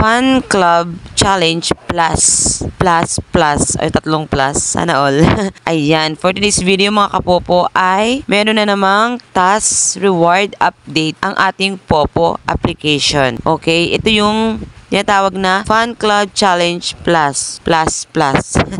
Fan Club Challenge Plus. Ay, tatlong plus. Sana all. Ayan. For today's video mga kapopo ay meron na namang task reward update ang ating Popo application. Okay? Ito yung tinatawag na Fan Club Challenge Plus.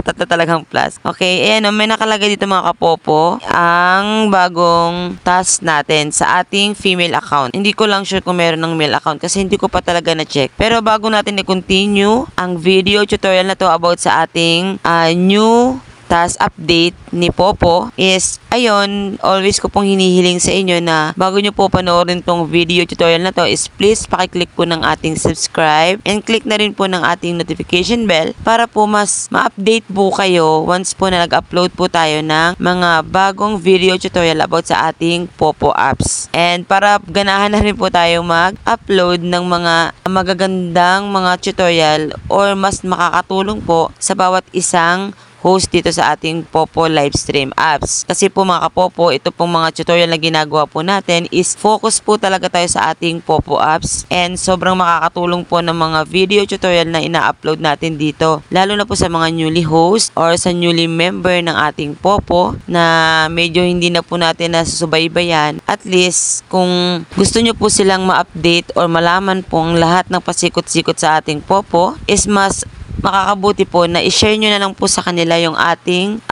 Tatlo talagang plus. Okay, ayan, may nakalagay dito mga kapopo ang bagong task natin sa ating female account. Hindi ko lang sure kung meron ng male account kasi hindi ko pa talaga na-check. Pero bago natin i-continue ang video tutorial na to about sa ating new task update ni Popo is, ayun, always ko pong hinihiling sa inyo na bago nyo po panoorin tong video tutorial na to is please pakiclick po ng ating subscribe and click na rin po ng ating notification bell para po mas ma-update po kayo once po na nag-upload po tayo ng mga bagong video tutorial about sa ating Popo apps. And para ganahan na rin po tayo mag-upload ng mga magagandang mga tutorial or mas makakatulong po sa bawat isang host dito sa ating Popo Livestream apps. Kasi po mga kapopo, ito pong mga tutorial na ginagawa po natin is focus po talaga tayo sa ating Popo apps and sobrang makakatulong po ng mga video tutorial na ina-upload natin dito. Lalo na po sa mga newly host or sa newly member ng ating Popo na medyo hindi na po natin nasusubaybayan. At least kung gusto nyo po silang ma-update or malaman pong lahat ng pasikot-sikot sa ating Popo is mas makakabuti po na i-share nyo na lang po sa kanila yung ating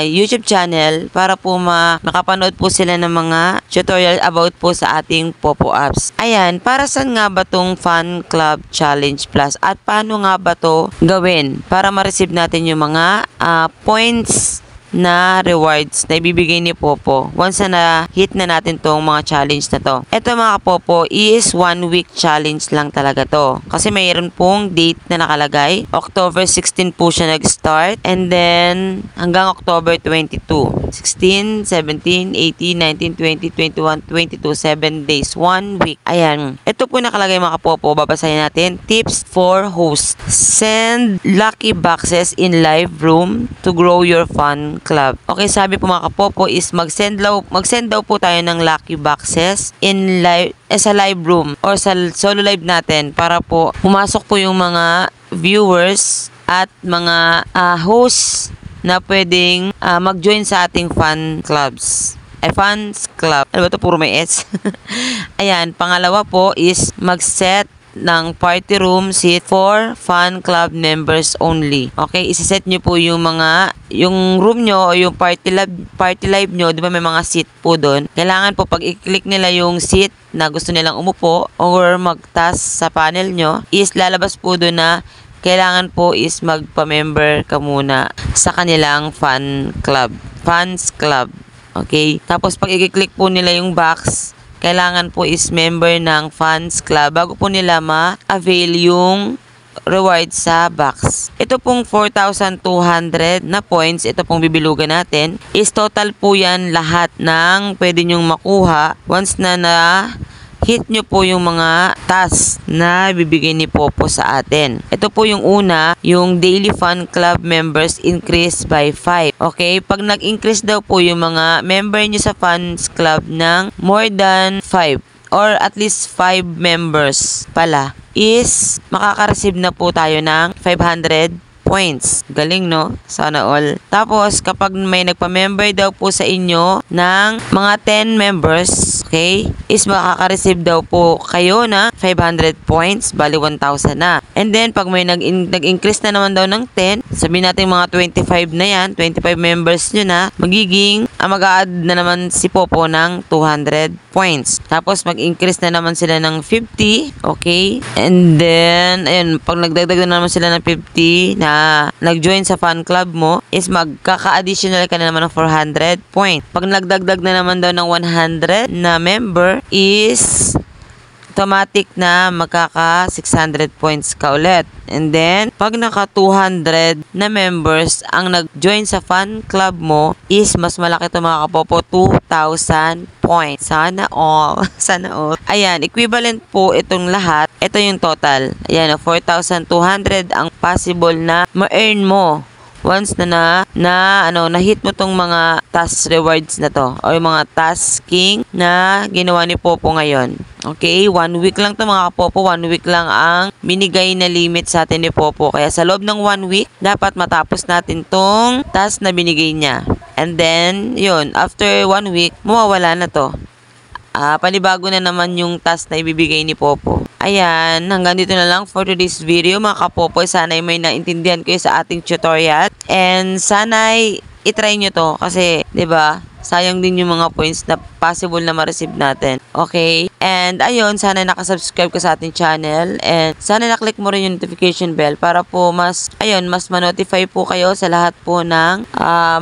YouTube channel para po makapanood po sila ng mga tutorial about po sa ating Popo apps. Ayan, para saan nga ba tong Fan Club Challenge Plus at paano nga ba to gawin para ma-receive natin yung mga points na rewards na ibibigay ni Popo once na hit na natin tong mga challenge na to. Ito mga kapopo is 1 week challenge lang talaga to. Kasi mayroon pong date na nakalagay. October 16 po siya nag-start and then hanggang October 22. 16, 17, 18, 19, 20, 21, 22, 7 days, 1 week. Ayan. Ito po nakalagay mga kapopo. Babasahin natin. Tips for hosts. Send lucky boxes in live room to grow your fan club. Okay, sabi po mga kapopo is mag-send daw po tayo ng lucky boxes in live sa live room or sa solo live natin para po pumasok po yung mga viewers at mga hosts na pwedeng mag-join sa ating fan clubs. Fans club. Ano ba ito? Puro may S. Ayan. Pangalawa po is mag-set ng party room seat for fan club members only. Okay, isiset nyo po yung room nyo o yung party live nyo, di ba may mga seat po doon. Kailangan po pag i-click nila yung seat na gusto nilang umupo or mag-task sa panel nyo, is lalabas po doon na kailangan po is magpa-member ka muna sa kanilang fans club. Okay, tapos pag i-click po nila yung box, kailangan po is member ng fans club bago po nila ma-avail yung reward sa box. Ito pong 4,200 na points, ito pong bibilugan natin, is total po yan lahat ng pwede nyong makuha once na hit nyo po yung mga tasks na bibigay ni Popo sa atin. Ito po yung una, yung daily fan club members increase by 5. Okay, pag nag-increase daw po yung mga member nyo sa fans club ng more than 5 or at least 5 members pala, is makaka-receive na po tayo ng 500 points. Galing, no? Sana all. Tapos, kapag may nagpa-member daw po sa inyo ng mga 10 members, okay, is makaka-receive daw po kayo na 500 points, bali 1,000 na. And then, pag may nag-increase na naman daw ng 10, sabihin natin mga 25 na yan, 25 members nyo na, magiging, mag-a-add na naman si Popo ng 200 points. Tapos, mag-increase na naman sila ng 50, okay? And then, ayun, pag nagdagdag na naman sila ng 50 na nag-join sa fan club mo, is magkaka-additional ka na naman ng 400 points. Pag nagdagdag na naman daw ng 100 na member, is automatic na magkaka 600 points ka ulit. And then, pag naka 200 na members ang nag-join sa fan club mo, is mas malaki ito mga kapopo, 2,000 points. Sana all. Sana all. Ayan, equivalent po itong lahat. Ito yung total. Ayan, 4,200 ang possible na ma-earn mo once na-hit mo tong mga task rewards na to or yung mga tasking na ginawa ni Popo ngayon. Okay, 1 week lang to mga kapopo. 1 week lang ang binigay na limit sa atin ni Popo. Kaya sa loob ng 1 week, dapat matapos natin tong task na binigay niya. And then, yun, after 1 week, mawawala na to. Panibago na naman yung task na ibibigay ni Popo. Ayan, hanggang dito na lang for today's video mga kapopo. Sana'y may naintindihan kayo sa ating tutorial. And sana'y itry nyo to kasi, 'di ba? Sayang din yung mga points na possible na ma-receive natin. Okay? And ayun, sana nakasubscribe ka sa ating channel and sana naklik mo rin yung notification bell para po mas ma-notify po kayo sa lahat po ng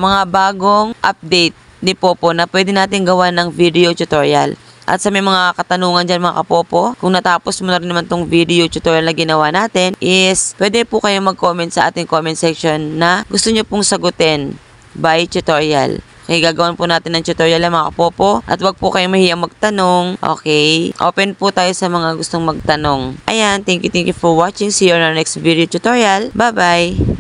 mga bagong update ni Popo na pwede natin gawa ng video tutorial. At sa may mga katanungan dyan mga kapopo, kung natapos mo na rin naman tong video tutorial na ginawa natin, is pwede po kayong mag-comment sa ating comment section na gusto nyo pong sagutin by tutorial. Okay, gagawin po natin ng tutorial mga kapopo. At wag po kayong mahiyang magtanong. Okay, open po tayo sa mga gustong magtanong. Ayan, thank you for watching. See you on our next video tutorial. Bye-bye!